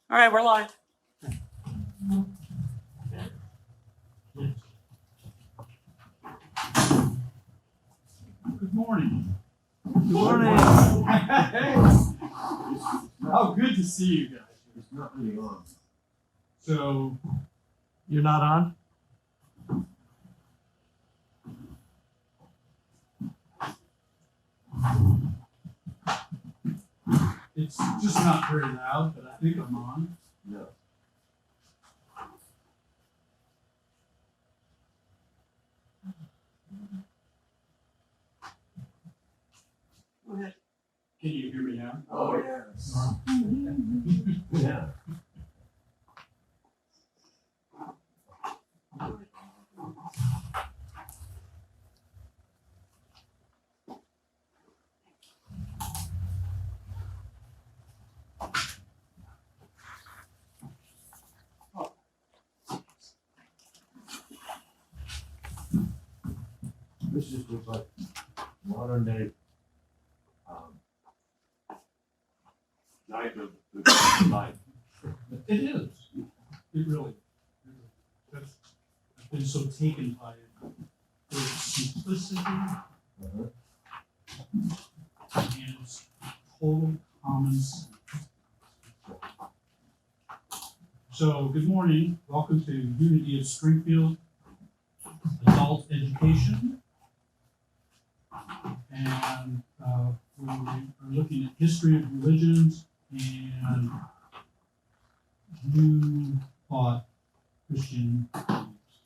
All right, we're live. Good morning. Good morning. Oh, good to see you guys. It's not really on. So, You're not on? it's just not very loud, but I think I'm on. No. Go ahead. Can you hear me now? Oh, yes. Yeah. This just looks like modern day night of the night. It is. It really. That's, I've been so taken by it. Its simplicity Uh-huh. and its total common sense. So, good morning. Welcome to Unity of Springfield Adult Education. And we are looking at history of religions and new thought Christian beliefs.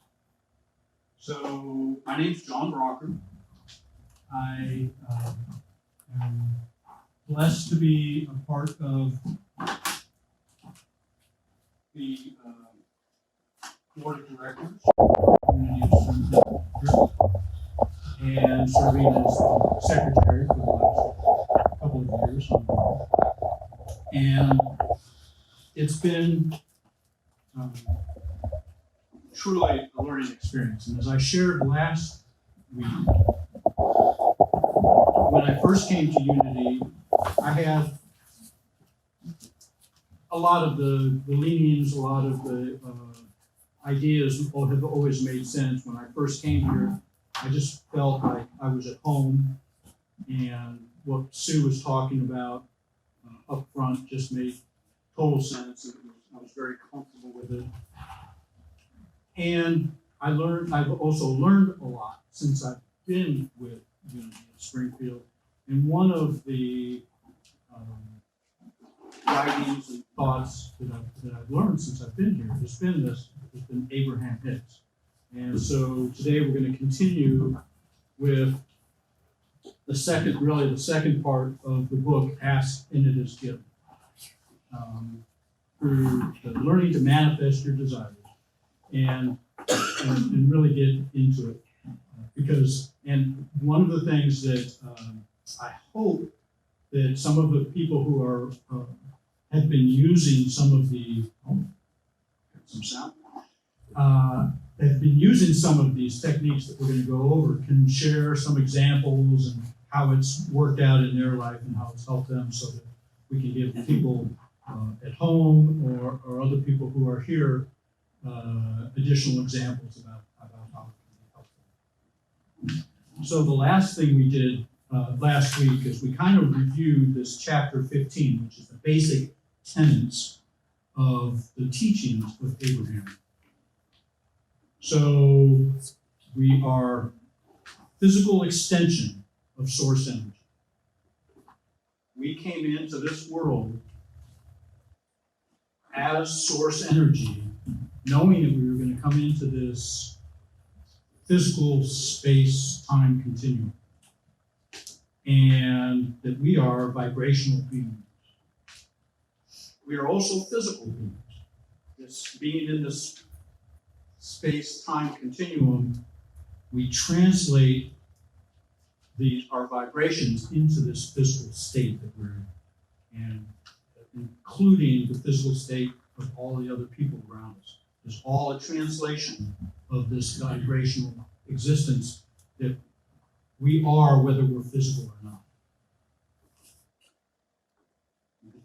So, my name's John Braucher. I am blessed to be a part of the board of directors of Unity of Springfield Group, and serving as the secretary for the last couple of years. And it's been truly a learning experience. And as I shared last week, when I first came to Unity, I had a lot of the leanings, a lot of the ideas have always made sense. When I first came here, I just felt like I was at home, and what Sue was talking about up front just made total sense. I was very comfortable with it. And I've also learned a lot since I've been with Unity of Springfield. And one of the writings and thoughts that I've learned since I've been here has been Abraham Hicks. And so today we're going to continue with the second part of the book, Ask and It Is Given. Through the learning to manifest your desires and really get into it. And one of the things that I hope that some of the people who are have been using some of the have been using some of these techniques that we're going to go over can share some examples and how it's worked out in their life and how it's helped them, so that we can give people at home or other people who are here additional examples about how it can be helpful. So the last thing we did last week is we kind of reviewed this chapter 15, which is the basic tenets of the teachings of Abraham. So we are physical extension of source energy. We came into this world as source energy, knowing that we were going to come into this physical space-time continuum, and that we are vibrational beings. We are also physical beings. This being in this space-time continuum, we translate our vibrations into this physical state that we're in, and including the physical state of all the other people around us. It's all a translation of this vibrational existence that we are, whether we're physical or not.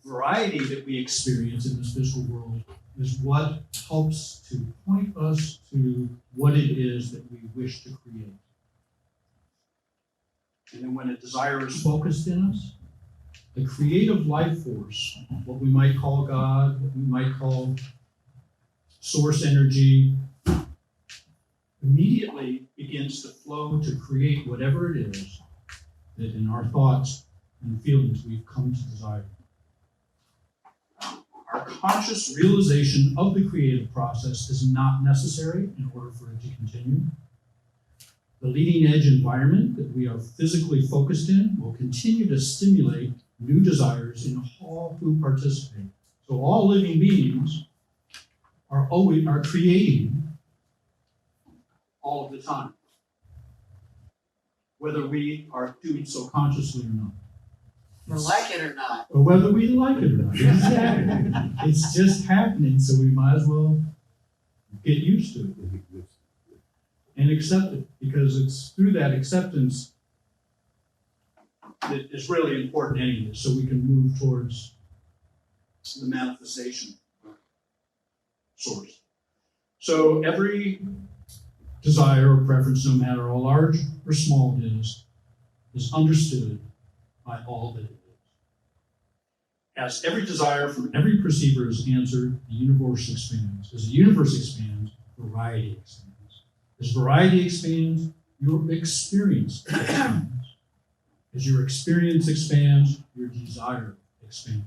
variety that we experience in this physical world is what helps to point us to what it is that we wish to create. And then when a desire is focused in us, the creative life force, what we might call God, what we might call source energy, immediately begins to flow to create whatever it is that in our thoughts and feelings we've come to desire. Our conscious realization of the creative process is not necessary in order for it to continue. The leading edge environment that we are physically focused in will continue to stimulate new desires in all who participate. So all living beings are creating all of the time, whether we are doing so consciously or not. Or like it or not. Or whether we like it or not. Exactly. It's just happening, so we might as well get used to it and accept it, because it's through that acceptance that is really important anyway, so we can move towards the manifestation source. So every desire or preference, no matter how large or small it is understood by all that it is. As every desire from every perceiver is answered, the universe expands. As the universe expands, variety expands. As variety expands, your experience expands. As your experience expands, your desire expands.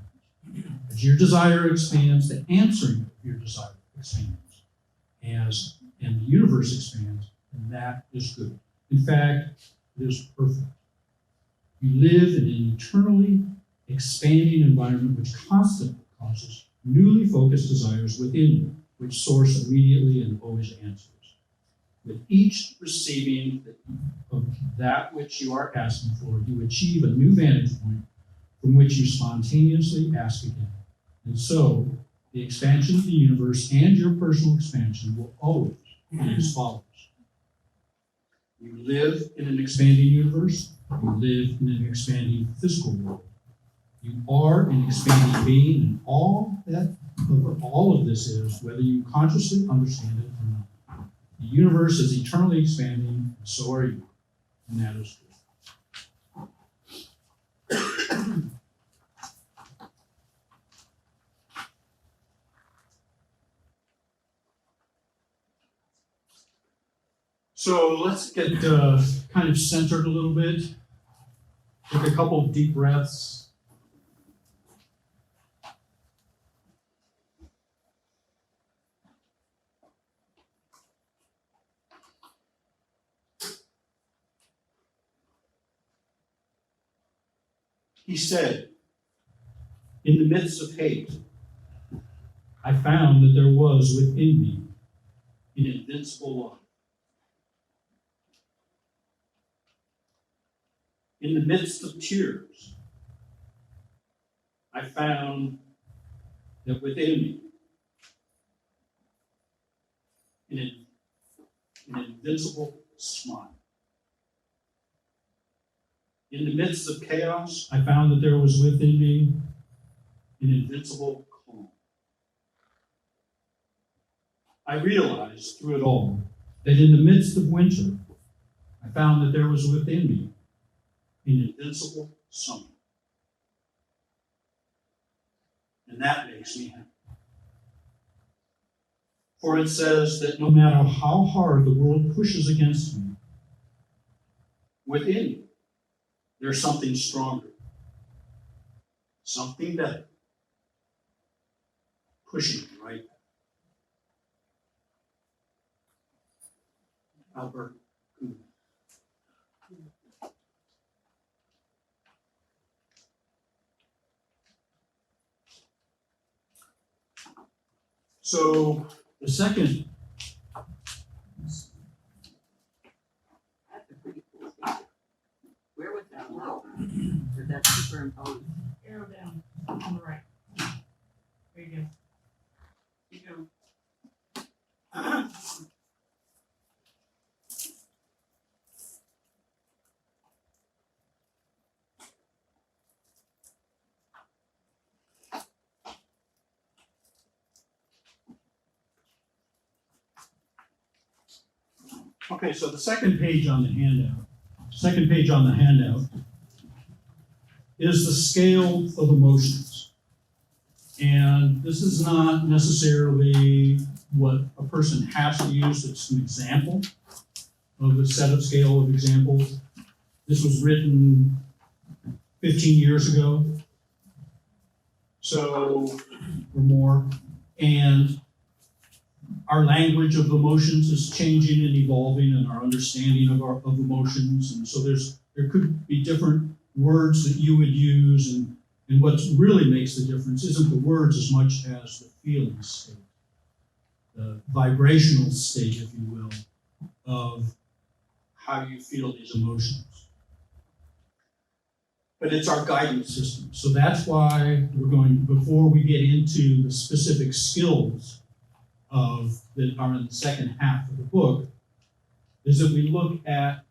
As your desire expands, the answering of your desire expands. And the universe expands, and that is good. In fact, it is perfect. You live in an eternally expanding environment which constantly causes newly focused desires within you, which source immediately and always answers. With each receiving of that which you are asking for, you achieve a new vantage point from which you spontaneously ask again. And so, the expansion of the universe and your personal expansion will always be as follows. You live in an expanding universe. You live in an expanding physical world. You are an expanding being, and all of this is, whether you consciously understand it or not. The universe is eternally expanding, and so are you, and that is true. So let's get kind of centered a little bit. Take a couple of deep breaths. He said, in the midst of hate, I found that there was within me an invincible love. In the midst of tears, I found that within me an invincible smile. In the midst of chaos, I found that there was within me an invincible calm. I realized through it all that in the midst of winter, I found that there was within me an invincible summer. And that makes me happy. For it says that no matter how hard the world pushes against me, within me, there's something stronger, something better, pushing me right back. Albert. So the second. That's a pretty cool picture. Where was that low? Or that superimposed? Arrow down on the right. There you go. Keep going. Okay, so the second page on the handout is the scale of emotions. And this is not necessarily what a person has to use. It's an example of a set of scale of examples. This was written 15 years ago, so, or more. And our language of emotions is changing and evolving, and our understanding of emotions. And so there could be different words that you would use, and what really makes the difference isn't the words as much as the feeling state, the vibrational state, if you will, of how you feel these emotions. But it's our guidance system. So that's why before we get into the specific skills that are in the second half of the book, is that we look at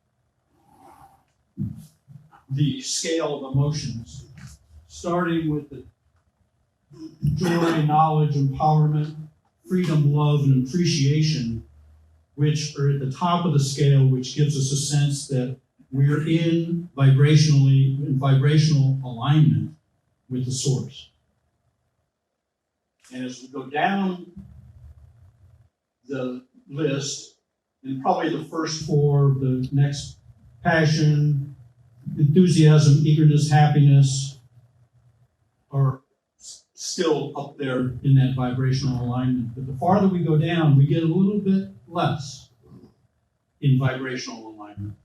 the scale of emotions, starting with the joy, knowledge, empowerment, freedom, love, and appreciation, which are at the top of the scale, which gives us a sense that we're in vibrational alignment with the source. And as we go down the list, and probably the first four, the next passion, enthusiasm, eagerness, happiness, are still up there in that vibrational alignment. But the farther we go down, we get a little bit less in vibrational alignment.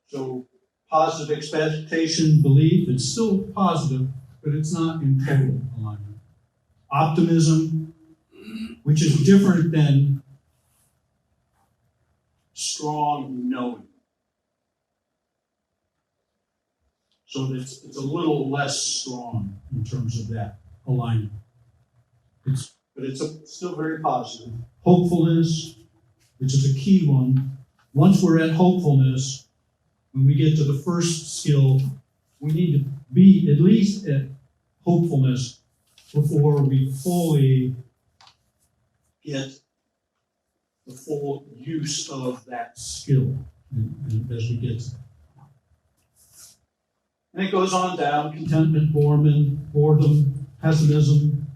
So positive expectation, belief, it's still positive, but it's not in total alignment. Optimism, which is different than strong knowing. So it's a little less strong in terms of that alignment. But it's still very positive. Hopefulness, which is a key one. Once we're at hopefulness, when we get to the first skill, we need to be at least at hopefulness before we fully get the full use of that skill and as we get to that. And it goes on down: contentment, boredom, pessimism,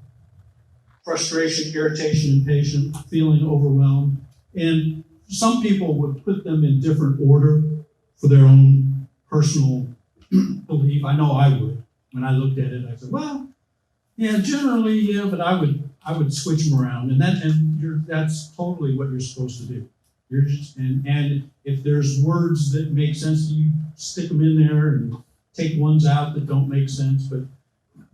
frustration, irritation, impatience, feeling overwhelmed. And some people would put them in different order for their own personal belief. I know I would. When I looked at it, I said, well, yeah, generally, yeah, but I would switch them around. And that's totally what you're supposed to do. You're just, and if there's words that make sense to you, stick them in there and take ones out that don't make sense. But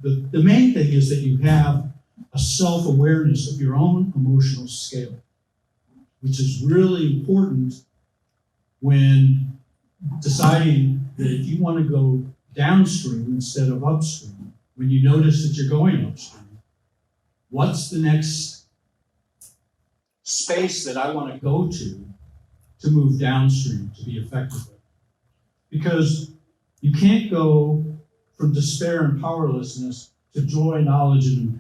the main thing is that you have a self-awareness of your own emotional scale, which is really important when deciding that if you want to go downstream instead of upstream, when you notice that you're going upstream, what's the next space that I want to go to move downstream to be effective with? Because you can't go from despair and powerlessness to joy, knowledge, and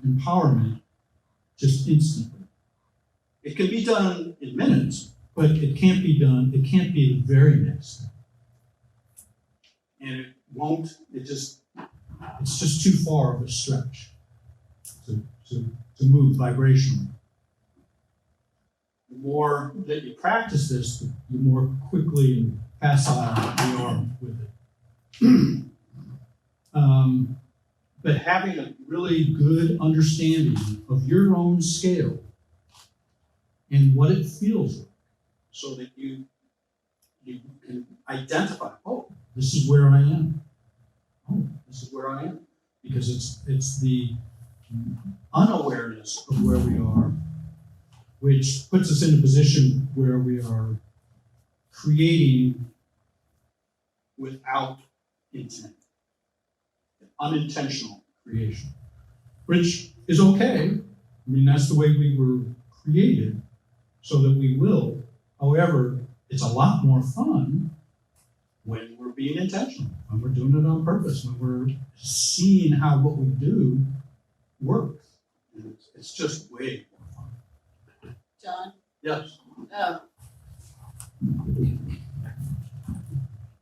empowerment just instantly. It can be done in minutes, but it can't be the very next step. And it's just too far of a stretch to move vibrationally. The more that you practice this, the more quickly and facile you are with it. But having a really good understanding of your own scale and what it feels like, so that you can identify, oh, this is where I am. Oh, this is where I am. Because it's the unawareness of where we are, which puts us in a position where we are creating without intent. Unintentional creation, which is okay. I mean, that's the way we were created, so that we will. However, it's a lot more fun when we're being intentional, when we're doing it on purpose, when we're seeing how what we do works. And it's just way more fun. John, Yes.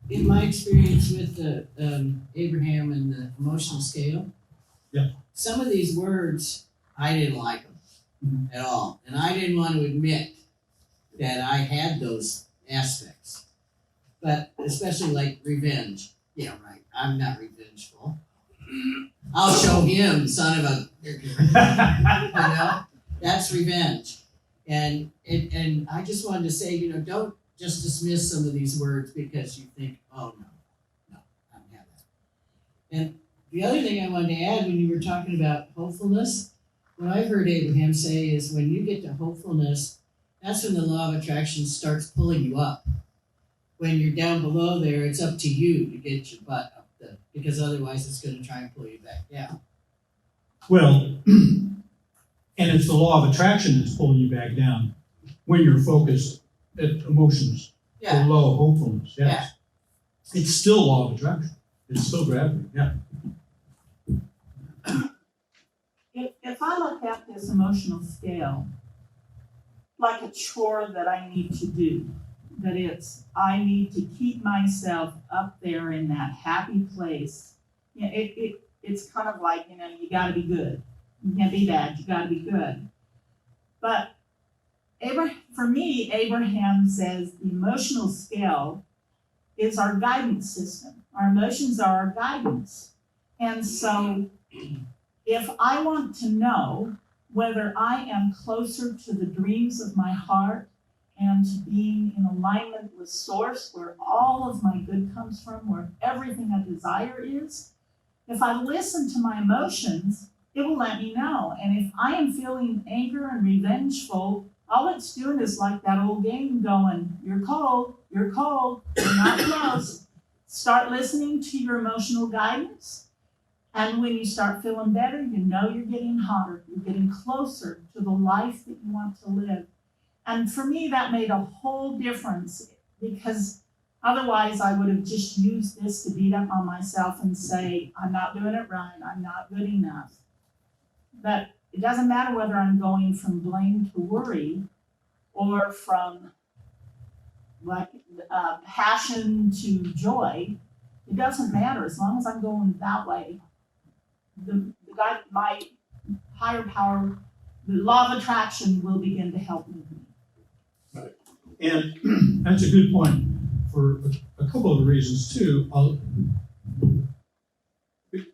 In my experience with the Abraham and the emotional scale, Yeah. some of these words I didn't like them at all, and I didn't want to admit that I had those aspects. But especially like revenge. Yeah, right. I'm not revengeful. I'll show him, son of a. You know, that's revenge. And I just wanted to say, don't just dismiss some of these words because you think, oh no, I don't have that. And the other thing I wanted to add when you were talking about hopefulness, what I've heard Abraham say is when you get to hopefulness, that's when the law of attraction starts pulling you up. When you're down below there, it's up to you to get your butt up there, because otherwise it's going to try and pull you back down. Well, and it's the law of attraction that's pulling you back down when you're focused at emotions below hopefulness. Yes. Yeah. It's still law of attraction. It's still gravity. Yeah. If I look at this emotional scale like a chore that I need to do, that I need to keep myself up there in that happy place. It's kind of like, you got to be good. You can't be bad. You got to be good. But for me, Abraham says the emotional scale is our guidance system. Our emotions are our guidance. And so if I want to know whether I am closer to the dreams of my heart and to being in alignment with Source, where all of my good comes from, where everything I desire is, if I listen to my emotions, it will let me know. And if I am feeling anger and revengeful, all it's doing is like that old game going, you're cold, you're not close. Start listening to your emotional guidance. And when you start feeling better, you're getting hotter. You're getting closer to the life that you want to live. And for me, that made a whole difference, because otherwise I would have just used this to beat up on myself and say, I'm not doing it right, I'm not good enough. But it doesn't matter whether I'm going from blame to worry or from passion to joy. It doesn't matter as long as I'm going that way. My higher power, the law of attraction will begin to help me. Right. And that's a good point for a couple of reasons too.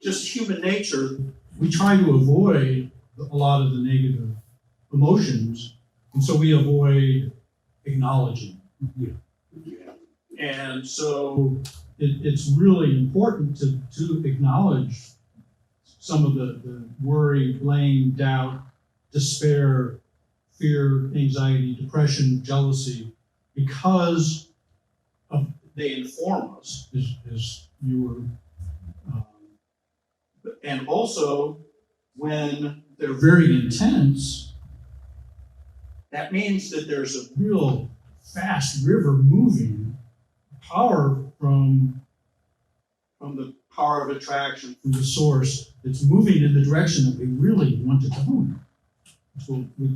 Just human nature, we try to avoid a lot of the negative emotions, and so we avoid acknowledging. And so it's really important to acknowledge some of the worry, blame, doubt, despair, fear, anxiety, depression, jealousy, because they inform us, as you were, and also when they're very intense, that means that there's a real fast river moving power from the power of attraction, from the source, that's moving in the direction that we really want to go,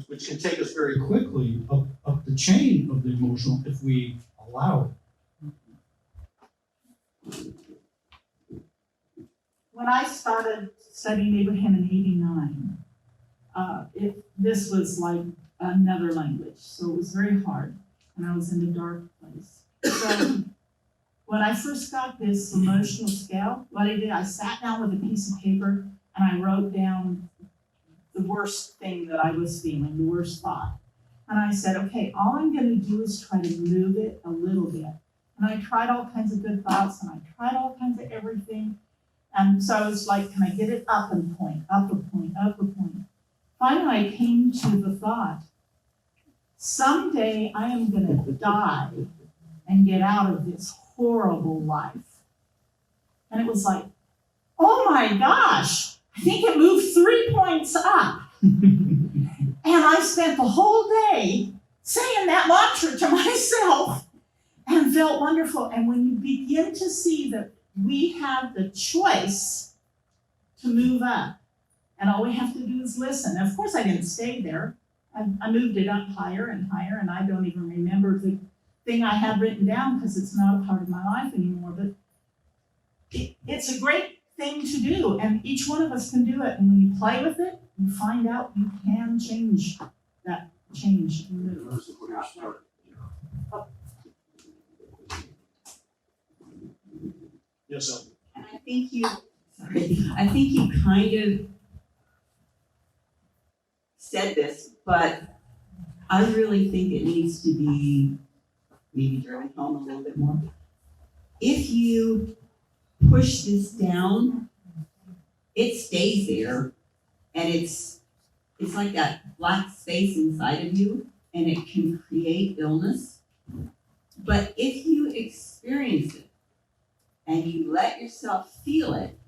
which can take us very quickly up the chain of the emotional if we allow it. When I started studying Abraham in '89, this was like another language, so it was very hard, and I was in a dark place. So when I first got this emotional scale, what I did, I sat down with a piece of paper and I wrote down the worst thing that I was feeling, the worst thought. And I said, okay, all I'm going to do is try to move it a little bit. And I tried all kinds of good thoughts, and I tried all kinds of everything. And so I was like, can I get it up a point, up a point, up a point? Finally, I came to the thought, someday I am going to die and get out of this horrible life. And it was like, oh my gosh, I think it moved 3 points up. And I spent the whole day saying that mantra to myself and felt wonderful. And when you begin to see that we have the choice to move up, and all we have to do is listen. And of course, I didn't stay there. I moved it up higher and higher, and I don't even remember the thing I had written down because it's not a part of my life anymore. But it's a great thing to do, and each one of us can do it. And when you play with it, you find out you can change that change and move. Regardless of where you start, Yes, Elder. And I think you kind of said this, but I really think it needs to be maybe driven home a little bit more. If you push this down, it stays there, and it's like that black space inside of you, and it can create illness. But if you experience it and you let yourself feel it,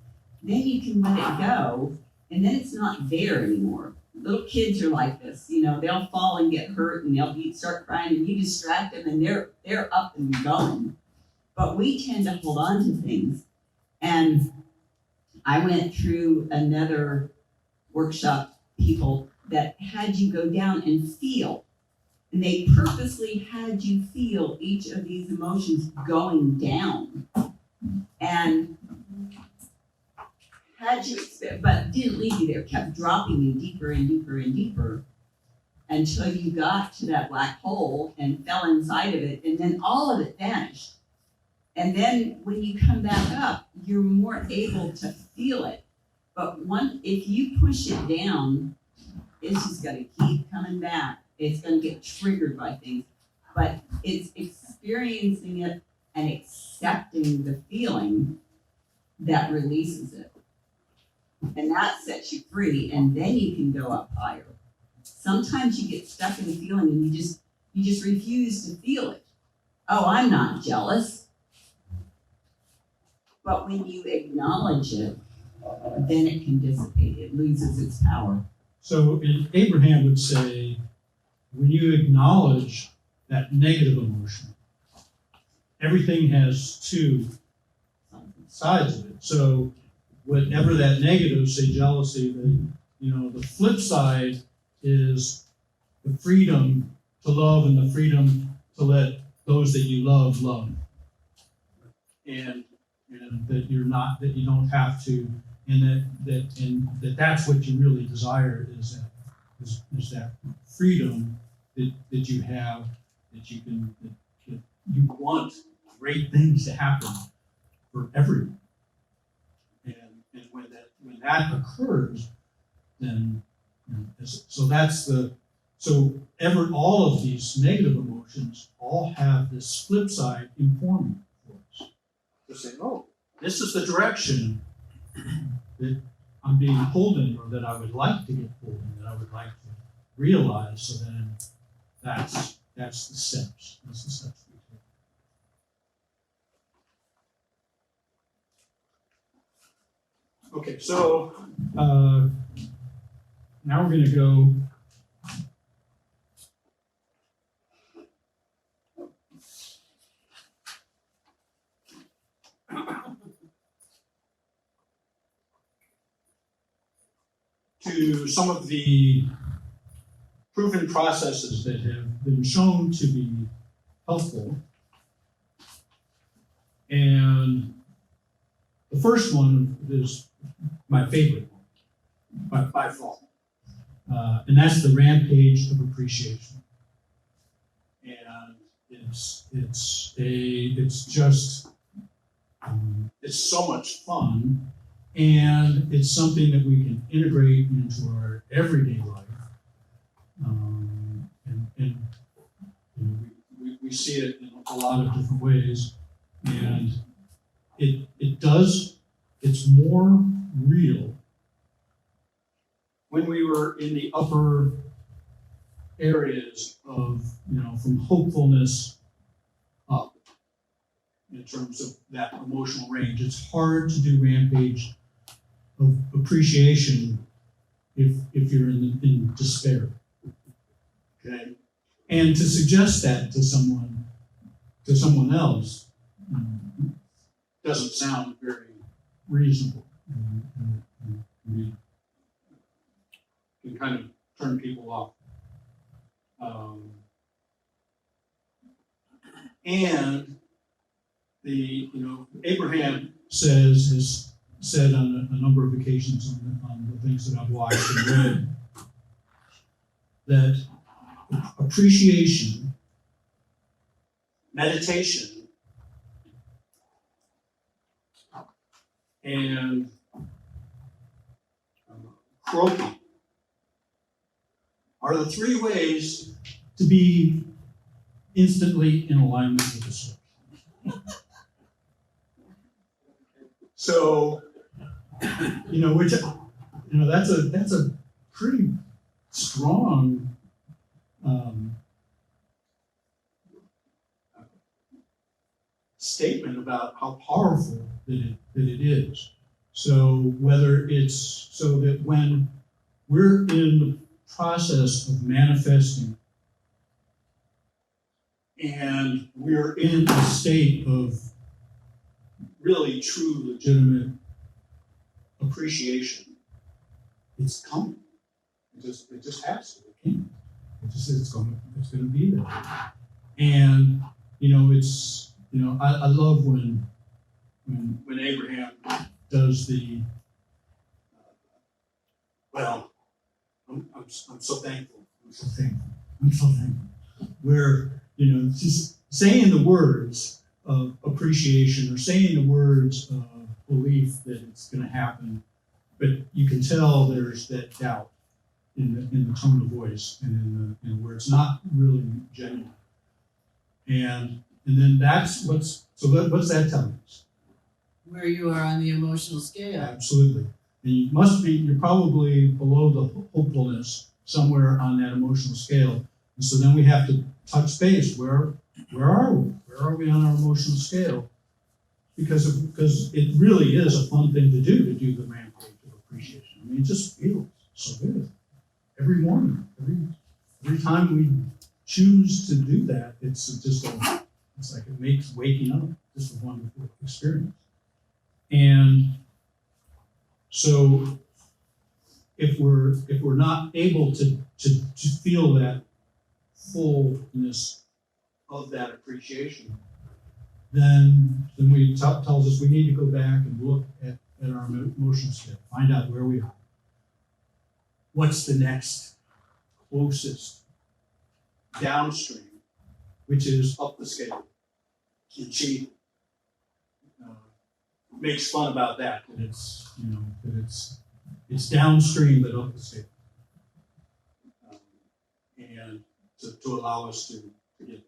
then you can let it go, and then it's not there anymore. Little kids are like this, they'll fall and get hurt, and they'll start crying, and you distract them, and they're up and going. But we tend to hold on to things. And I went through another workshop, people that had you go down and feel. And they purposely had you feel each of these emotions going down. And had you but didn't leave you there, kept dropping you deeper and deeper and deeper until you got to that black hole and fell inside of it, and then all of it vanished. And then when you come back up, you're more able to feel it. But if you push it down, it's just going to keep coming back. It's going to get triggered by things. But it's experiencing it and accepting the feeling that releases it. And that sets you free, and then you can go up higher. Sometimes you get stuck in the feeling and you just refuse to feel it. Oh, I'm not jealous. But when you acknowledge it, then it can dissipate. It loses its power. So Abraham would say, when you acknowledge that negative emotion, everything has two sides of it. So whatever that negative, say jealousy, the flip side is the freedom to love and the freedom to let those that you love. And that you don't have to, and that's what you really desire is that freedom that you have, that you want great things to happen for everyone. And when that occurs, then all of these negative emotions all have this flip side informing for us. To say, oh, this is the direction that I'm being pulled in, or that I would like to get pulled in, that I would like to realize. So then that's the steps. That's the steps we take. Okay, so now we're going to go to some of the proven processes that have been shown to be helpful. And the first one is my favorite one, by far. And that's the Rampage of Appreciation. And it's so much fun, and it's something that we can integrate into our everyday life. We see it in a lot of different ways, and it's more real when we were in the upper areas of, from hopefulness up in terms of that emotional range. It's hard to do Rampage of Appreciation if you're in despair. Okay? And to suggest that to someone else doesn't sound very reasonable. We can kind of turn people off. And Abraham has said on a number of occasions on the things that I've watched and read that appreciation, meditation, and croaking are the three ways to be instantly in alignment with the source. So, that's a pretty strong statement about how powerful that it is. So whether it's so that when we're in the process of manifesting and we're in a state of really true, legitimate appreciation, it's coming. It just has to. It can't. It's going to be there. And I love when Abraham does the I'm so thankful. Where just saying the words of appreciation or saying the words of belief that it's going to happen, but you can tell there's that doubt in the tone of voice and in where it's not really genuine. And then what's that telling us? Where you are on the emotional scale. Absolutely. And you're probably below the hopefulness somewhere on that emotional scale. And so then we have to touch base. Where are we? Where are we on our emotional scale? Because it really is a fun thing to do the Rampage of Appreciation. I mean, it just feels so good. Every morning, every time we choose to do that, it's like it makes waking up just a wonderful experience. And so if we're not able to feel that fullness of that appreciation, then we tells us we need to go back and look at our emotional scale, find out where we are. What's the next closest downstream, which is up the scale? And she makes fun about that it's downstream but up the scale, and to allow us to get there.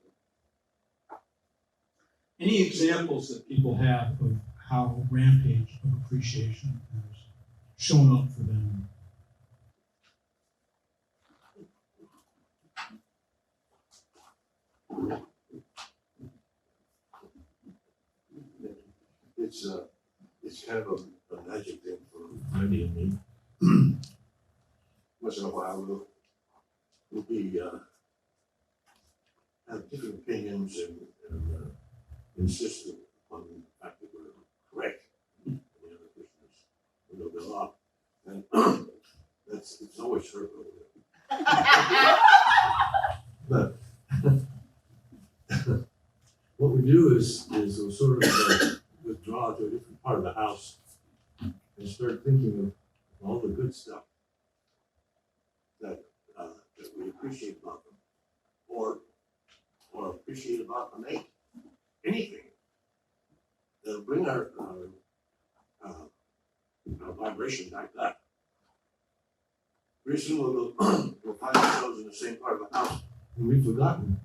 Any examples that people have of how Rampage of Appreciation has shown up for them? It's kind of a magic thing for Wendy and me. Once in a while we'll be have different opinions and insist on the fact that we're correct. And the other person is a little bit off. And it's always hurt a little bit. But what we do is we'll sort of withdraw to a different part of the house and start thinking of all the good stuff that we appreciate about them, or appreciate about them. Anything that'll bring our vibration back up. Pretty soon we'll find ourselves in the same part of the house, and we've forgotten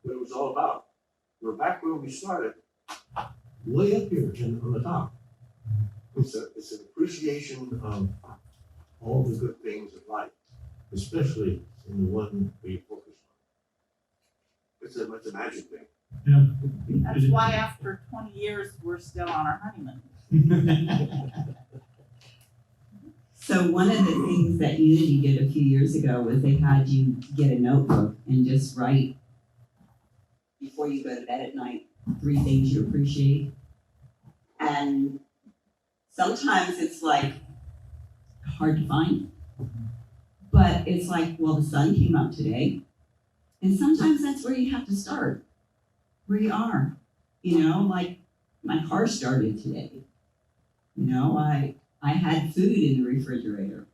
what it was all about. We're back where we started, way up here on the top. It's an appreciation of all the good things of life, especially in the one we focus on. It's a magic thing. Yeah. That's why after 20 years, we're still on our honeymoon. So one of the things that Unity did a few years ago was they had you get a notebook and just write, before you go to bed at night, 3 things you appreciate. And sometimes it's like hard to find, but it's like, well, the sun came up today. And sometimes that's where you have to start, where you are. You know, like my car started today. You know, I had food in the refrigerator.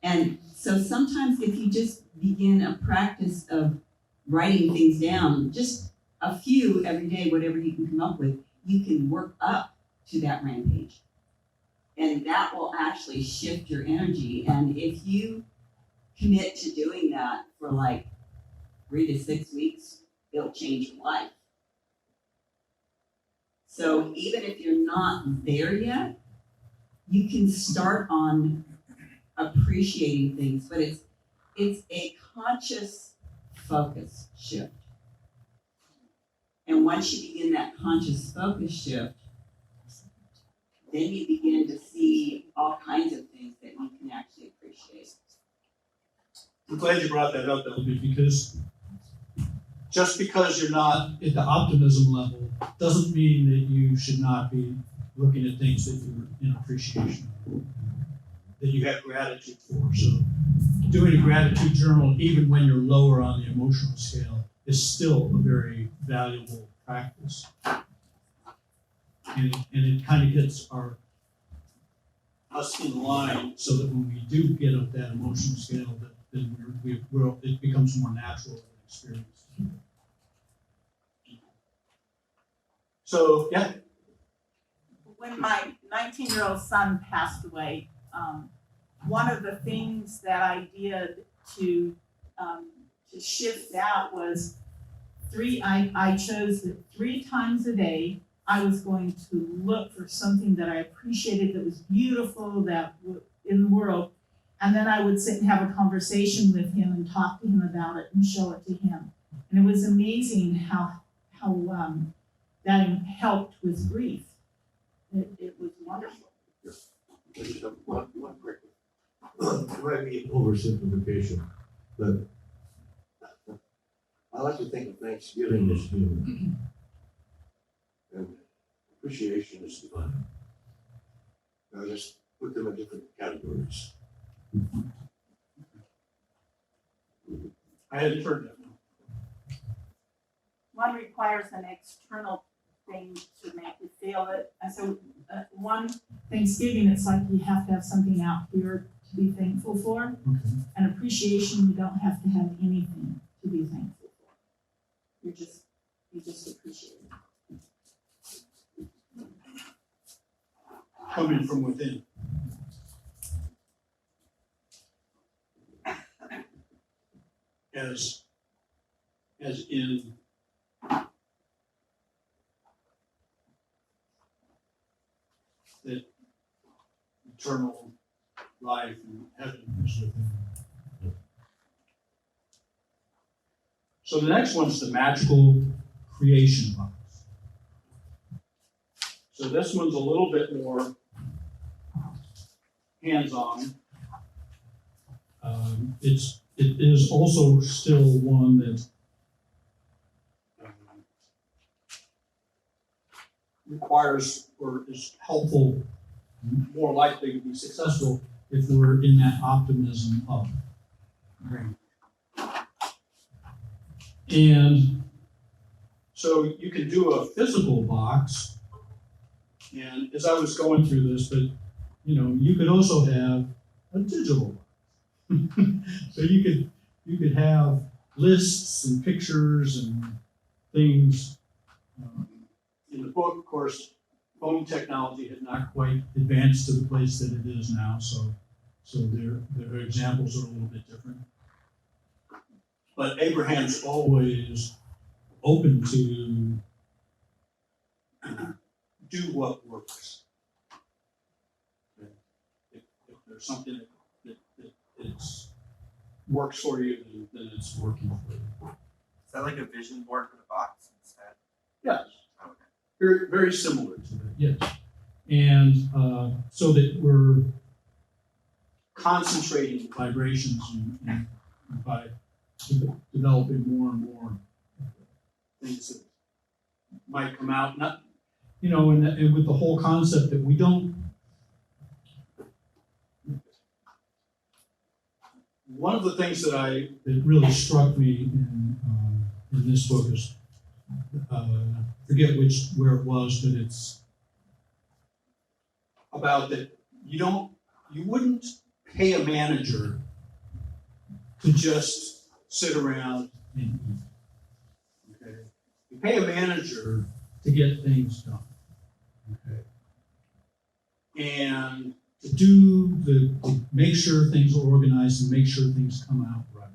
And so sometimes if you just begin a practice of writing things down, just a few every day, whatever you can come up with, you can work up to that rampage. And that will actually shift your energy. And if you commit to doing that for like 3 to 6 weeks, it'll change your life. So even if you're not there yet, you can start on appreciating things, but it's a conscious focus shift. And once you begin that conscious focus shift, then you begin to see all kinds of things that you can actually appreciate. I'm glad you brought that up, Elby, because just because you're not at the optimism level doesn't mean that you should not be looking at things that you're in appreciation of, that you have gratitude for. So doing a gratitude journal, even when you're lower on the emotional scale, is still a very valuable practice. And it kind of gets us in line so that when we do get up that emotional scale, that then it becomes more natural of an experience. So, yeah. When my 19-year-old son passed away, one of the things that I did to shift that was I chose that 3 times a day I was going to look for something that I appreciated that was beautiful in the world, and then I would sit and have a conversation with him and talk to him about it and show it to him. And it was amazing how that helped with grief. It was wonderful. One quick. It might be an oversimplification, but I like to think of Thanksgiving as human, and appreciation is divine. Now just put them in different categories. I hadn't heard that. One requires an external thing to make you feel it. And so one Thanksgiving, it's like you have to have something out here to be thankful for. Okay. And appreciation, you don't have to have anything to be thankful for. You just appreciate it. Coming from within. As in that eternal life and heaven is within. So the next one's the magical creation box. So this one's a little bit more hands-on. It is also still one that requires or is helpful, more likely to be successful if we're in that optimism of. And so you can do a physical box, and as I was going through this, but you could also have a digital box. So you could have lists and pictures and things. In the book, of course, phone technology had not quite advanced to the place that it is now, so their examples are a little bit different. But Abraham's always open to do what works. If there's something that works for you, then it's working for you. Is that like a vision board for the box instead? Yes. Okay. Very, very similar to that, yes. And so that we're concentrating vibrations and by developing more and more things that might come out. Not, and with the whole concept that we don't one of the things that really struck me in this book is, forget where it was, but it's about that you wouldn't pay a manager to just sit around and eat. Okay? You pay a manager to get things done. Okay? And to make sure things are organized and make sure things come out right.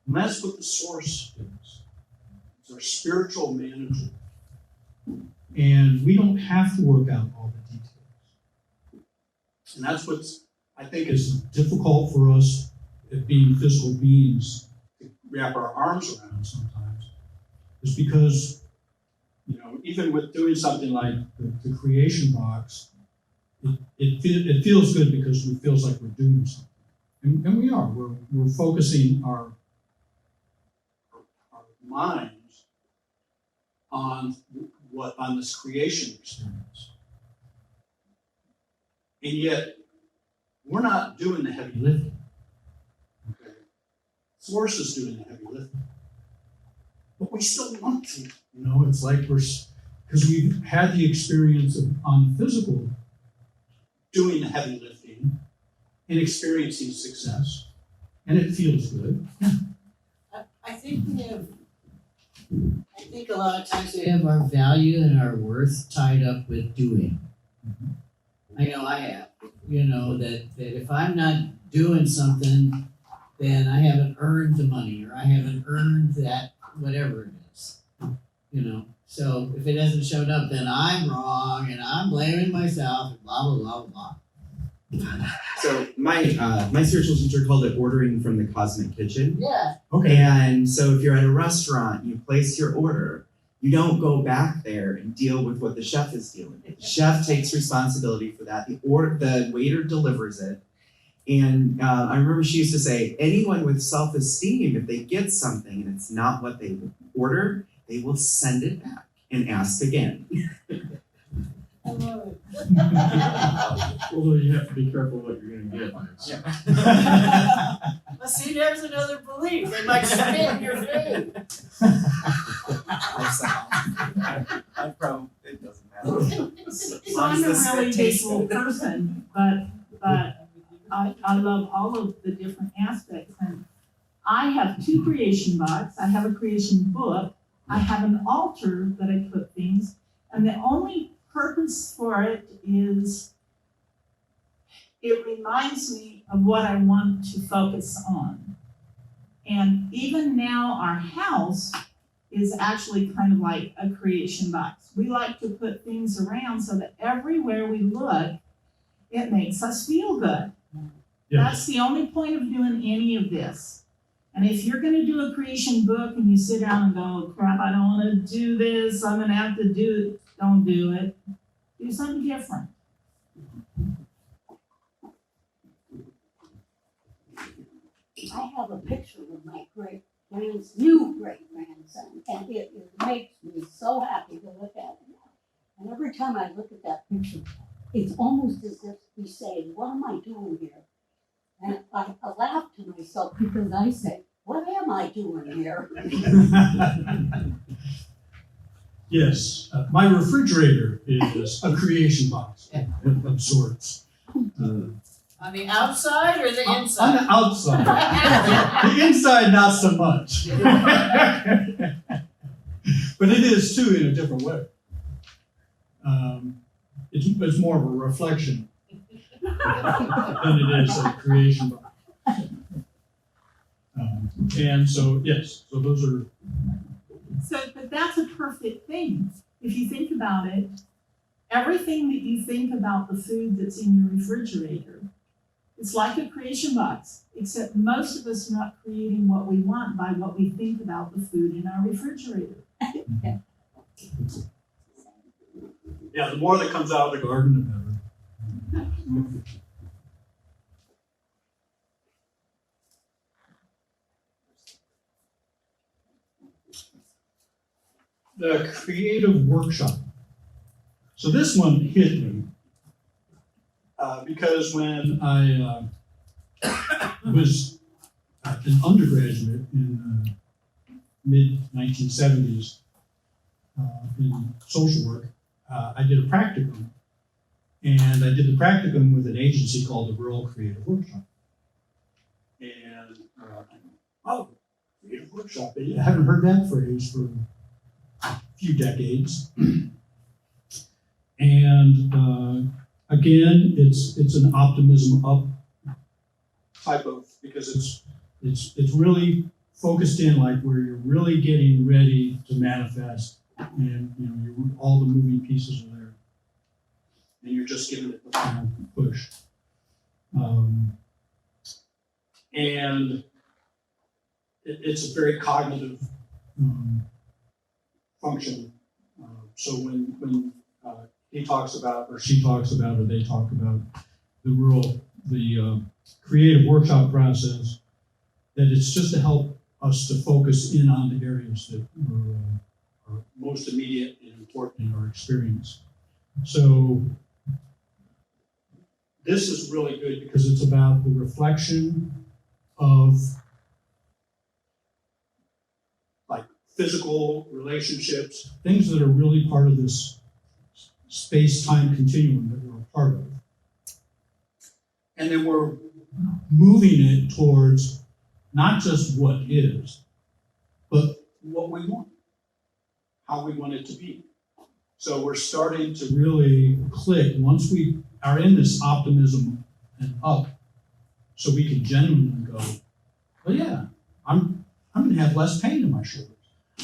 And that's what the source is. It's our spiritual manager. And we don't have to work out all the details. And that's what I think is difficult for us at being physical beings to wrap our arms around sometimes, is because, even with doing something like the creation box, it feels good because it feels like we're doing something. And we are. We're focusing our minds on this creation experience. And yet, we're not doing the heavy lifting. Okay? Source is doing the heavy lifting. But we still want to. It's like because we've had the experience on the physical doing the heavy lifting and experiencing success. And it feels good. I think a lot of times we have our value and our worth tied up with doing. I know I have. That if I'm not doing something, then I haven't earned the money or I haven't earned that, whatever it is. So if it hasn't showed up, then I'm wrong and I'm blaming myself and blah, blah, blah, blah. So my spiritual teacher called it ordering from the cosmic kitchen. Yeah. Okay. And so if you're at a restaurant, you place your order. You don't go back there and deal with what the chef is dealing with. The chef takes responsibility for that. The waiter delivers it. And I remember she used to say, anyone with self-esteem, if they get something and it's not what they ordered, they will send it back and ask again. I love it. Although you have to be careful what you're gonna get. Well, see, there's another belief. They might spit in your food. It doesn't matter. So I'm a really visual person, but I love all of the different aspects. And I have 2 creation boxes. I have a creation book. I have an altar that I put things. And the only purpose for it is it reminds me of what I want to focus on. And even now our house is actually kind of like a creation box. We like to put things around so that everywhere we look, it makes us feel good. That's the only point of doing any of this. And if you're going to do a creation book and you sit down and go, crap, I don't want to do this, I'm going to have to do it, don't do it. Do something different. I have a picture of my new great grandson, and it makes me so happy to look at him. And every time I look at that picture, it's almost as if he's saying, what am I doing here? And I laugh to myself because I say, what am I doing here? Yes, my refrigerator is a creation box of sorts. On the outside or the On inside? the outside. The inside, not so much. But it is too in a different way. It's more of a reflection than it is a creation box. And so, yes, so those are. But that's a perfect thing. If you think about it, everything that you think about the food that's in your refrigerator, it's like a creation box, except most of us are not creating what we want by what we think about the food in our refrigerator. Yeah, the more that comes out of the garden, the better. The creative workshop. So this one hit me because when I was an undergraduate in the mid-1970s in social work, I did a practicum. And I did the practicum with an agency called the Rural Creative Workshop. And, Creative Workshop, I haven't heard that phrase for a few decades. And again, it's an optimism up type of, because it's really focused in like where you're really getting ready to manifest, and all the moving pieces are there, and you're just giving it the final push. And it's a very cognitive function. So when he talks about, or she talks about, or they talk about the creative workshop process, that it's just to help us to focus in on the areas that are most immediate and important in our experience. So this is really good because it's about the reflection of like physical relationships, things that are really part of this space-time continuum that we're a part of. And then we're moving it towards not just what is, but what we want, how we want it to be. So we're starting to really click once we are in this optimism and up, so we can genuinely go, well, yeah, I'm going to have less pain in my shoulders.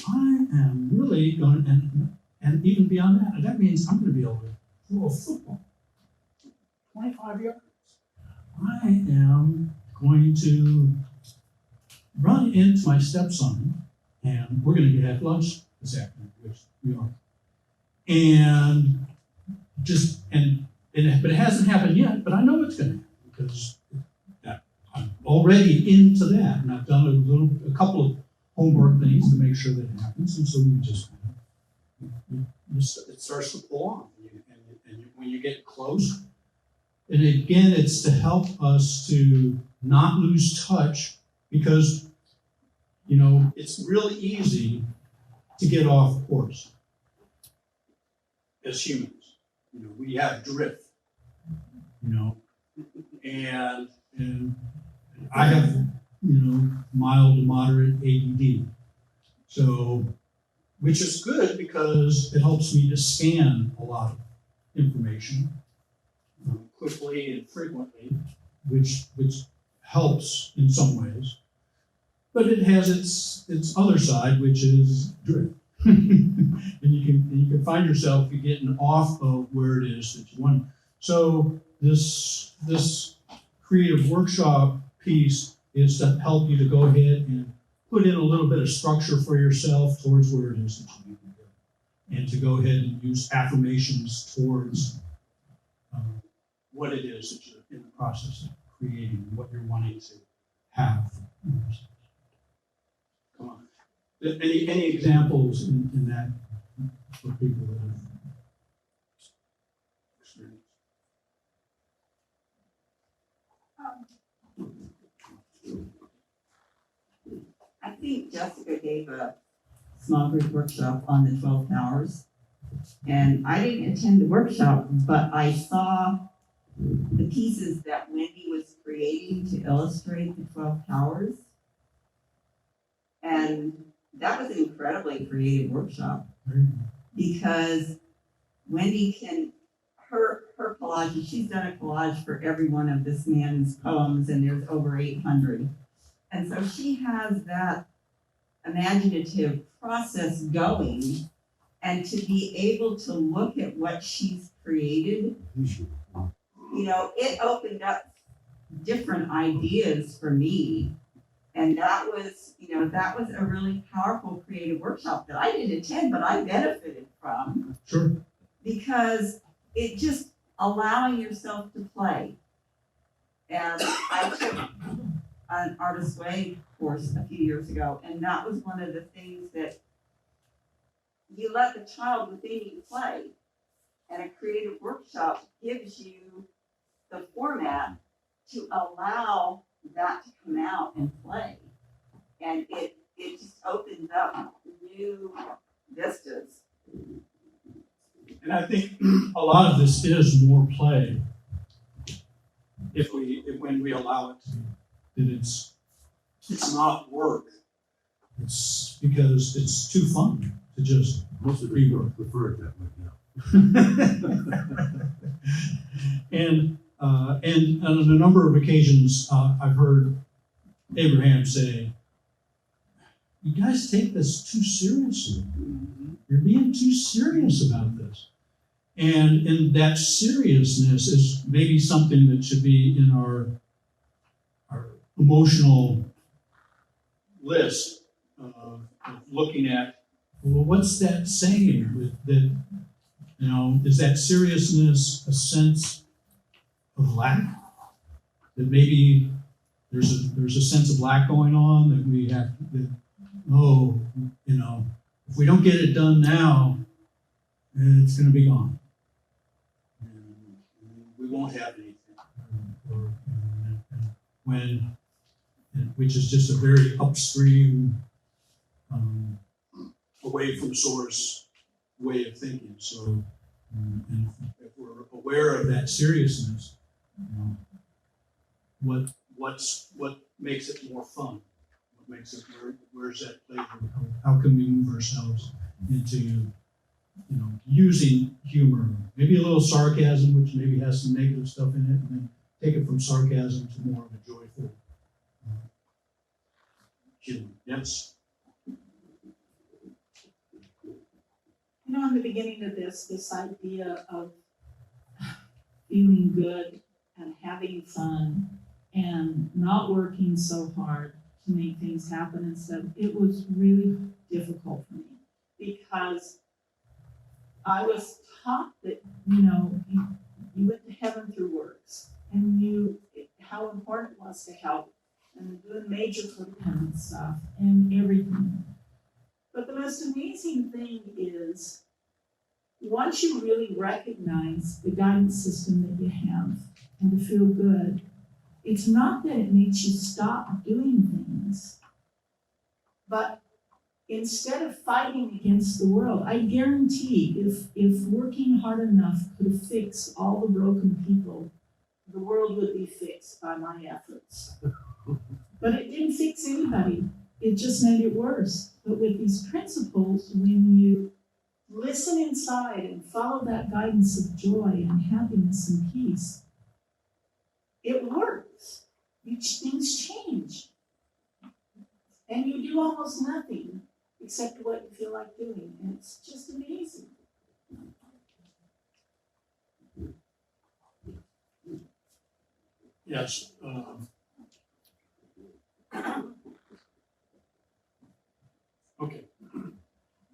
I am really going to, and even beyond that, that means I'm going to be able to throw a football 25 yards. I am going to run into my stepson, and we're going to have lunch this afternoon, which we are. And but it hasn't happened yet, but I know it's going to happen because I'm already into that, and I've done a couple of homework things to make sure that it happens, and so we just it starts to pull on, and when you get close, and again, it's to help us to not lose touch, because it's really easy to get off course as humans. We have drift, and I have, mild to moderate ADD. So, which is good because it helps me to scan a lot of information quickly and frequently, which helps in some ways. But it has its other side, which is drift. and you can find yourself getting off of where it is that you want. So this creative workshop piece is to help you to go ahead and put in a little bit of structure for yourself towards where it is that you need to go, and to go ahead and use affirmations towards what it is that you're in the process of creating, what you're wanting to have. Come on. Any examples in that for people that have experienced? I think Jessica gave a small group workshop on the 12 powers. And I didn't attend the workshop, but I saw the pieces that Wendy was creating to illustrate the 12 powers. And that was an incredibly creative workshop, because Wendy her collages, she's done a collage for every one of this man's poems, and there's over 800. And so she has that imaginative process going, and to be able to look at what she's created, it opened up different ideas for me. And that was a really powerful creative workshop that I didn't attend, but I benefited from. Sure. Because it just allowing yourself to play. And I took an Artist's Way course a few years ago, and that was one of the things that you let the child within you play, and a creative workshop gives you the format to allow that to come out and play. And it just opens up new vistas. And I think a lot of this is more play when we allow it to be. That it's not work. It's because it's too fun to just Most of be us work. prefer it that way now. And on a number of occasions, I've heard Abraham say, "You guys take this too seriously. You're being too serious about this." And that seriousness is maybe something that should be in our emotional list of looking at, well, what's that saying that, is that seriousness a sense of lack? That maybe there's a sense of lack going on that we have if we don't get it done now, it's going to be gone. And we won't have anything. Which is just a very upstream, away from source way of thinking. So, and if we're aware of that seriousness, what makes it more fun? What makes it where's that pleasure? How can we move ourselves into using humor, maybe a little sarcasm, which maybe has some negative stuff in it, and then take it from sarcasm to more of a joyful humor. Yes. In the beginning of this idea of feeling good and having fun and not working so hard to make things happen and stuff, it was really difficult for me because I was taught that, you went to heaven through works and how important it was to help and doing major codependent stuff and everything. But the most amazing thing is once you really recognize the guidance system that you have and to feel good, it's not that it makes you stop doing things, but instead of fighting against the world, I guarantee if working hard enough could have fixed all the broken people, the world would be fixed by my efforts. But it didn't fix anybody. It just made it worse. But with these principles, when you listen inside and follow that guidance of joy and happiness and peace, it works. Things change. And you do almost nothing except what you feel like doing. And it's just amazing. Yes. Okay.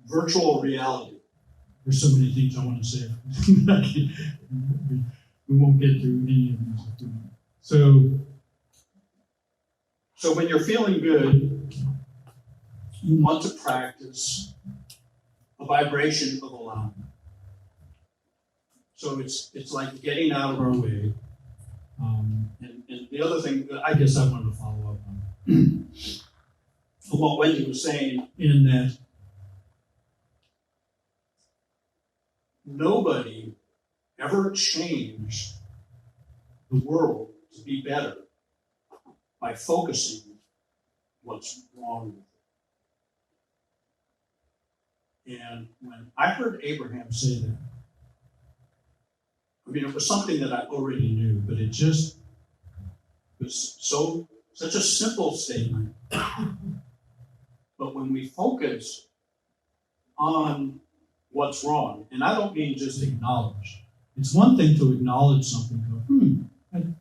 Virtual reality. There's so many things I want to say. We won't get through any of these. So when you're feeling good, you want to practice a vibration of allowing. So it's like getting out of our way. And the other thing that I guess I wanted to follow up on what Wendy was saying, in that nobody ever changed the world to be better by focusing what's wrong with it. And when I heard Abraham say that, it was something that I already knew, but it just was such a simple statement. But when we focus on what's wrong, and I don't mean just acknowledge. It's one thing to acknowledge something,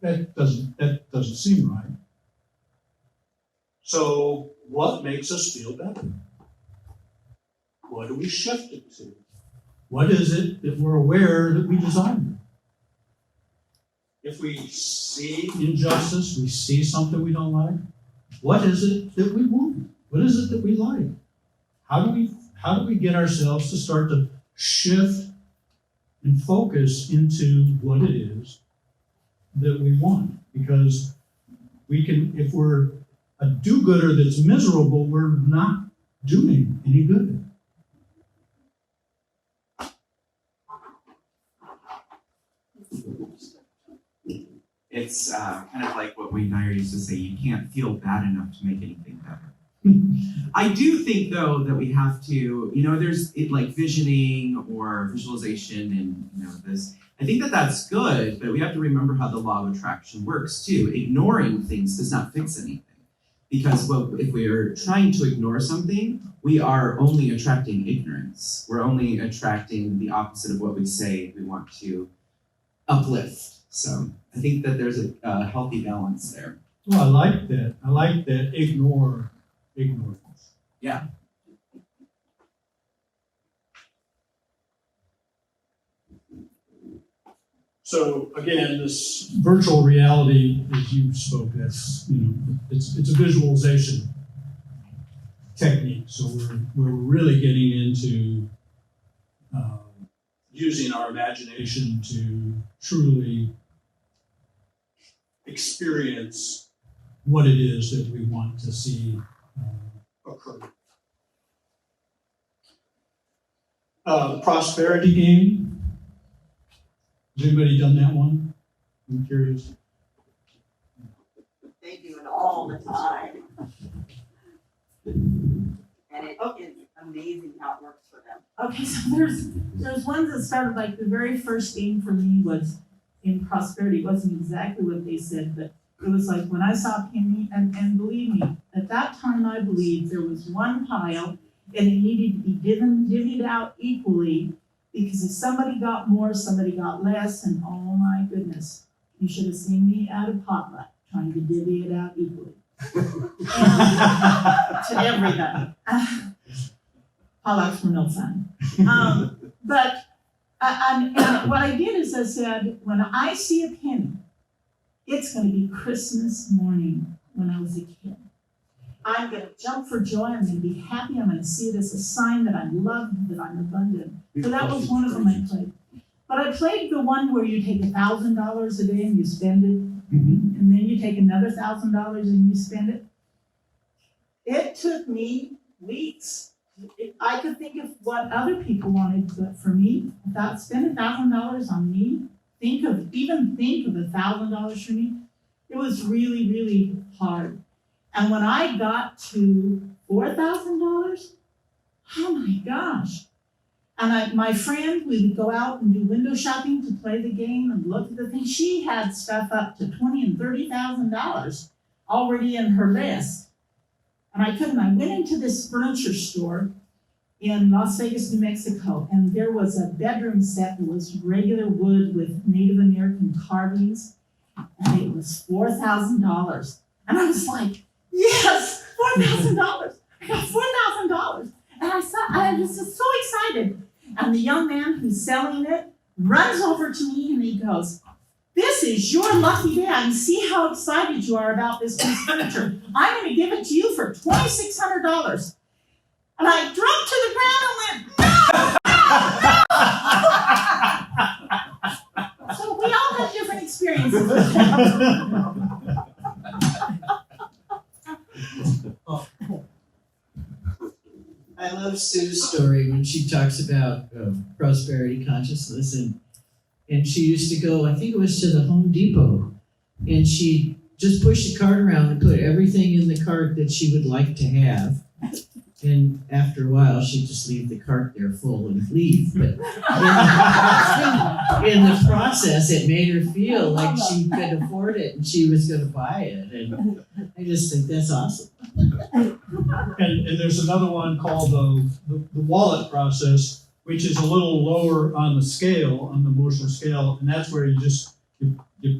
that doesn't seem right. So what makes us feel better? What do we shift it to? What is it that we're aware that we desire? If we see injustice, we see something we don't like, what is it that we want? What is it that we like? How do we get ourselves to start to shift and focus into what it is that we want? Because we can, if we're a do-gooder that's miserable, we're not doing any good. It's kind of like what Wayne Dyer used to say, you can't feel bad enough to make anything better. I do think, though, that we have to, there's like visioning or visualization and, this. I think that that's good, but we have to remember how the law of attraction works, too. Ignoring things does not fix anything. Because if we are trying to ignore something, we are only attracting ignorance. We're only attracting the opposite of what we say we want to uplift. So I think that there's a healthy balance there. Well, I like that. I like that ignore things. Yeah. So again, this virtual reality, as you spoke, that's it's a visualization technique. So we're really getting into using our imagination to truly experience what it is that we want to see occur. The prosperity game. Has anybody done that one? I'm curious. They do it all the time. And it is amazing how it works for them. Okay, so there's ones that started, like the very first game for me was in prosperity. It wasn't exactly what they said, but it was like when I saw penny, and believe me, at that time I believed there was one pile and it needed to be divvied out equally, because if somebody got more, somebody got less, and oh my goodness, you should have seen me at a potluck trying to divvy it out equally. To everybody. Potlucks were no fun. But and what I did is I said, when I see a penny, it's going to be Christmas morning when I was a kid. I'm going to jump for joy. I'm going to be happy. I'm going to see it as a sign that I'm loved, that I'm abundant. So that was one of them I played. But I played the one where you take $1,000 a day and you spend it, and then you take another $1,000 and you spend it. It took me weeks. I could think of what other people wanted, but for me, without spending $1,000 on me, think of $1,000 for me, it was really, really hard. And when I got to $4,000, oh my gosh. And my friend, we would go out and do window shopping to play the game and look at the thing. She had stuff up to $20,000 and $30,000 already in her list. And I couldn't. I went into this furniture store in Las Vegas, New Mexico, and there was a bedroom set that was regular wood with Native American carvings, and it was $4,000. And I was like, yes, $4,000. I got $4,000. And I was just so excited. And the young man who's selling it runs over to me and he goes, "This is your lucky day. I can see how excited you are about this piece of furniture. I'm going to give it to you for $2,600. And I dropped to the ground and went, no! So we all have different experiences with that. I love Sue's story when she talks about prosperity consciousness, and she used to go, I think it was to the Home Depot, and she just push the cart around and put everything in the cart that she would like to have. And after a while, she'd just leave the cart there full and leave. But in the process, it made her feel like she could afford it and she was going to buy it. And I just think that's awesome. And there's another one called the wallet process, which is a little lower on the scale, on the emotional scale, and that's where you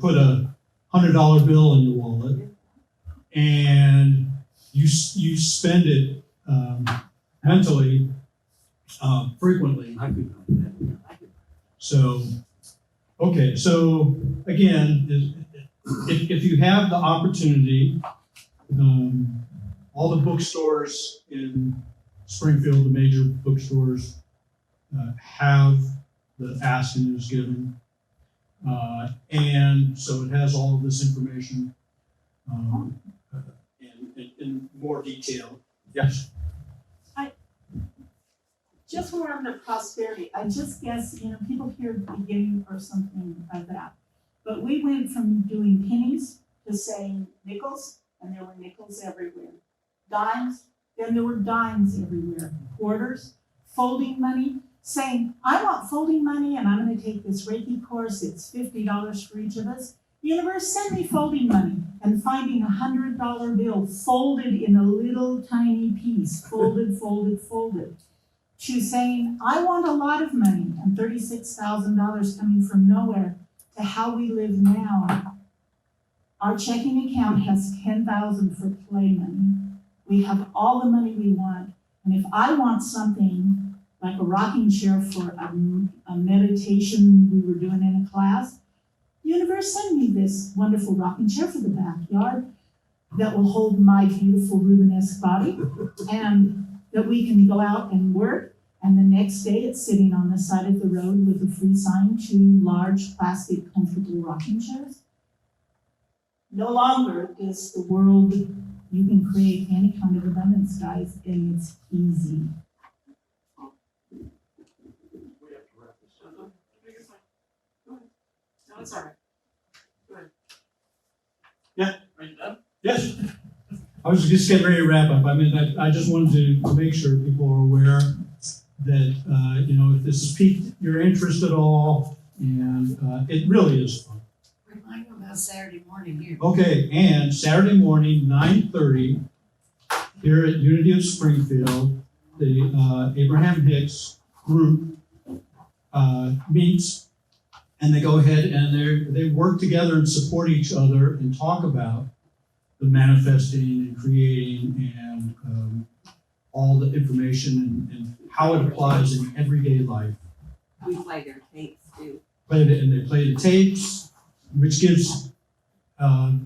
put a $100 bill in your wallet, and you spend it mentally frequently. So, okay, so again, if you have the opportunity, all the bookstores in Springfield, the major bookstores, have the Ask and Is Given. And so it has all of this information. in more detail. Yes. Just more on the prosperity, I just guess, people hear beginning or something like that. But we went from doing pennies to saying nickels, and there were nickels everywhere. Dimes, then there were dimes everywhere. Quarters, folding money, saying, I want folding money and I'm gonna take this Reiki course, it's $50 for each of us. Universe, send me folding money. And finding $100 bill folded in a little tiny piece, folded, folded, folded. To saying, I want a lot of money, and $36,000 coming from nowhere, to how we live now. Our checking account has $10,000 for play money. We have all the money we want, and if I want something like a rocking chair for a meditation we were doing in a class, universe, send me this wonderful rocking chair for the backyard that will hold my beautiful Rubenesque body, and that we can go out and work. And the next day it's sitting on the side of the road with a free sign, 2 large plastic comfortable rocking chairs. No longer is the world, you can create any kind of abundance, guys, and it's easy. No, it's all right. Go ahead. Yeah. Are you done? Yes. I was just getting ready to wrap up. I mean, I just wanted to make sure people are aware that, if this has piqued your interest at all, and it really is fun. Remind me about Saturday morning here. Okay, and Saturday morning, 9:30, here at Unity of Springfield, the Abraham Hicks group meets, and they go ahead and they work together and support each other and talk about the manifesting and creating and all the information and how it applies in everyday life. We play their tapes too. They play the tapes, which gives a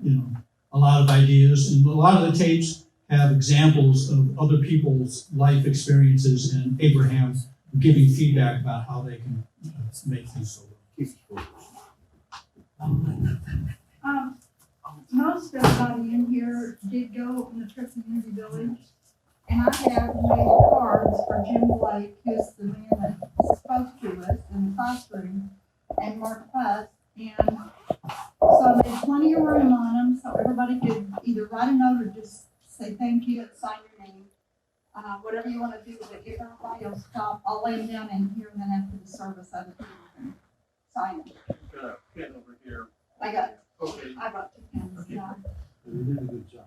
lot of ideas, and a lot of the tapes have examples of other people's life experiences and Abraham giving feedback about how they can make things so. Most everybody in here did go on the trip to Unity Village, and I have made cards for Jim Blake, who's the man that spoke to us in the classroom, and Mark Fuss, and so I made plenty of room on them, so everybody could either write a note or just say thank you and sign your name. Whatever you want to do with it, if everybody else stop, I'll lay them down in here, and then after the service, other people can sign them. Got a pen over here. I got Okay. 2 pens, yeah. You did a good job.